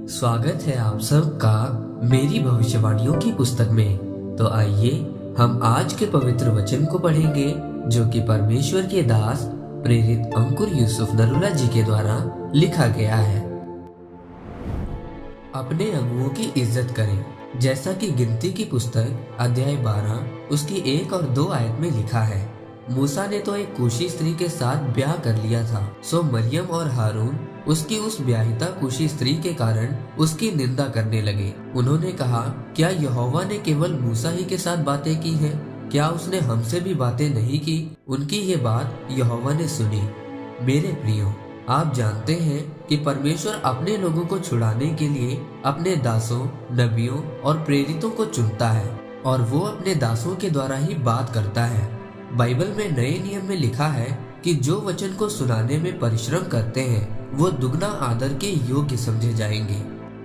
स्वागत है आप सबका मेरी भविष्यवाणियों की पुस्तक में। तो आइए हम आज के पवित्र वचन को पढ़ेंगे जो कि परमेश्वर के दास प्रेरित अंकुर यूसुफ नरूला जी के द्वारा लिखा गया है। अपने अगुओं की इज्जत करें, जैसा कि गिनती की पुस्तक अध्याय 12 उसकी 1 और 2 आयत में लिखा है। मूसा ने तो एक कूशी स्त्री के साथ ब्याह कर लिया था, सो मरियम और हारून उसकी उस ब्याहिता कूशी स्त्री के कारण उसकी निंदा करने लगे। उन्होंने कहा, क्या यहोवा ने केवल मूसा ही के साथ बातें की हैं? क्या उसने हमसे भी बातें नहीं की? उनकी ये बात यहोवा ने सुनी। मेरे प्रियो, आप जानते हैं कि परमेश्वर अपने लोगों को छुड़ाने के लिए अपने दासों, नबियों और प्रेरितों को चुनता है और वो अपने दासों के द्वारा ही बात करता है। बाइबल में नए नियम में लिखा है कि जो वचन को सुनाने में परिश्रम करते हैं वो दुगना आदर के योग्य समझे जाएंगे।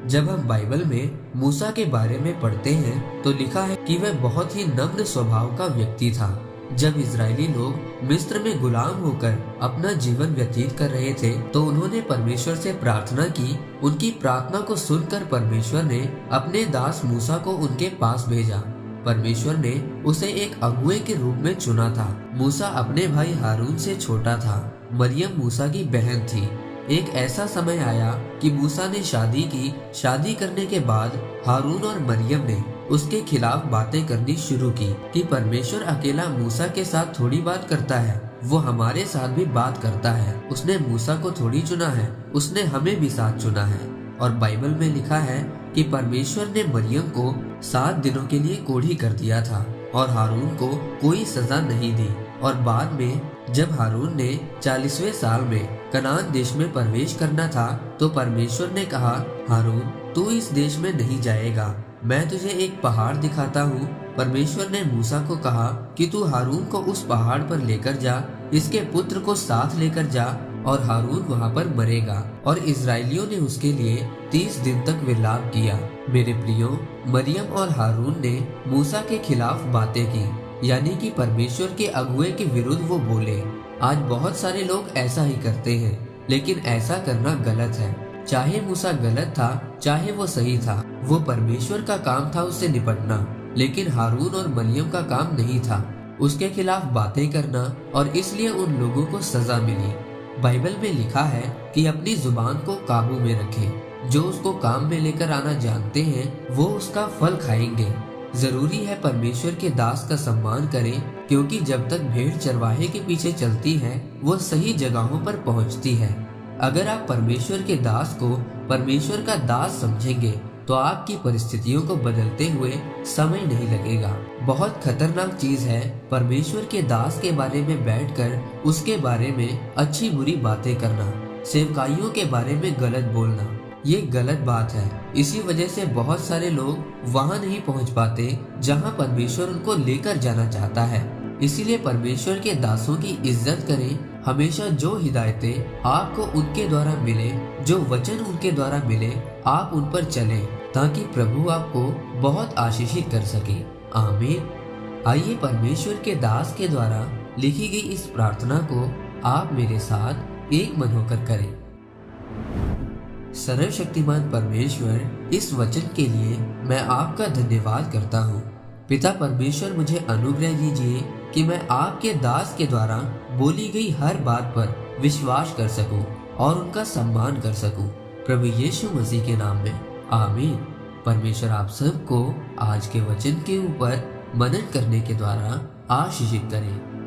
जब हम बाइबल में मूसा के बारे में पढ़ते हैं तो लिखा है कि वह बहुत ही नम्र स्वभाव का व्यक्ति था। जब इजरायली लोग मिस्र में गुलाम होकर अपना जीवन व्यतीत कर रहे थे तो उन्होंने परमेश्वर से प्रार्थना की। उनकी प्रार्थना को सुनकर परमेश्वर ने अपने दास मूसा को उनके पास भेजा। परमेश्वर ने उसे एक अगुए के रूप में चुना था। मूसा अपने भाई हारून से छोटा था। मरियम मूसा की बहन थी। एक ऐसा समय आया कि मूसा ने शादी की। शादी करने के बाद हारून और मरियम ने उसके खिलाफ बातें करनी शुरू की कि परमेश्वर अकेला मूसा के साथ थोड़ी बात करता है, वो हमारे साथ भी बात करता है। उसने मूसा को थोड़ी चुना है, उसने हमें भी साथ चुना है। और बाइबल में लिखा है कि परमेश्वर ने मरियम को 7 दिनों के लिए कोढ़ी कर दिया था और हारून को कोई सजा नहीं दी। और बाद में जब हारून ने 40वें साल में कनान देश में प्रवेश करना था तो परमेश्वर ने कहा, हारून तू इस देश में नहीं जाएगा, मैं तुझे एक पहाड़ दिखाता हूँ। परमेश्वर ने मूसा को कहा कि तू हारून को उस पहाड़ पर लेकर जा, इसके पुत्र को साथ लेकर जा और हारून वहाँ पर मरेगा। और इजरायलियों ने उसके लिए 30 दिन तक विलाप किया। मेरे प्रियो, मरियम और हारून ने मूसा के खिलाफ बातें की, यानी कि परमेश्वर के अगुए के विरुद्ध वो बोले। आज बहुत सारे लोग ऐसा ही करते हैं, लेकिन ऐसा करना गलत है। चाहे मूसा गलत था चाहे वो सही था, वो परमेश्वर का काम था उससे निपटना, लेकिन हारून और मरियम का काम नहीं था उसके खिलाफ बातें करना, और इसलिए उन लोगों को सजा मिली। बाइबल में लिखा है कि अपनी जुबान को काबू में रखें। जो उसको काम में लेकर आना जानते हैं वो उसका फल खाएंगे। जरूरी है परमेश्वर के दास का सम्मान करें, क्योंकि जब तक भेड़ चरवाहे के पीछे चलती है वो सही जगहों पर पहुंचती है। अगर आप परमेश्वर के दास को परमेश्वर का दास समझेंगे तो आपकी परिस्थितियों को बदलते हुए समय नहीं लगेगा। बहुत खतरनाक चीज है परमेश्वर के दास के बारे में बैठकर उसके बारे में अच्छी बुरी बातें करना, सेवकाइयों के बारे में गलत बोलना। ये गलत बात है। इसी वजह से बहुत सारे लोग वहां नहीं पहुंच पाते जहां परमेश्वर उनको लेकर जाना चाहता है। इसीलिए परमेश्वर के दासों की इज्जत करें। हमेशा जो हिदायतें आपको उनके द्वारा मिले, जो वचन उनके द्वारा मिले, आप उन पर चलें ताकि प्रभु आपको बहुत आशीषित कर सके। आमीन। आइए परमेश्वर के दास के द्वारा लिखी गई इस प्रार्थना को आप मेरे साथ एक मन होकर करें। सर्वशक्तिमान परमेश्वर, इस वचन के लिए मैं आपका धन्यवाद करता हूँ। पिता परमेश्वर, मुझे अनुग्रह दीजिए कि मैं आपके दास के द्वारा बोली गई हर बात पर विश्वास कर सकूं और उनका सम्मान कर सकूं। प्रभु यीशु मसीह के नाम में आमीन। परमेश्वर आप सबको आज के वचन के ऊपर मनन करने के द्वारा आशीषित करें।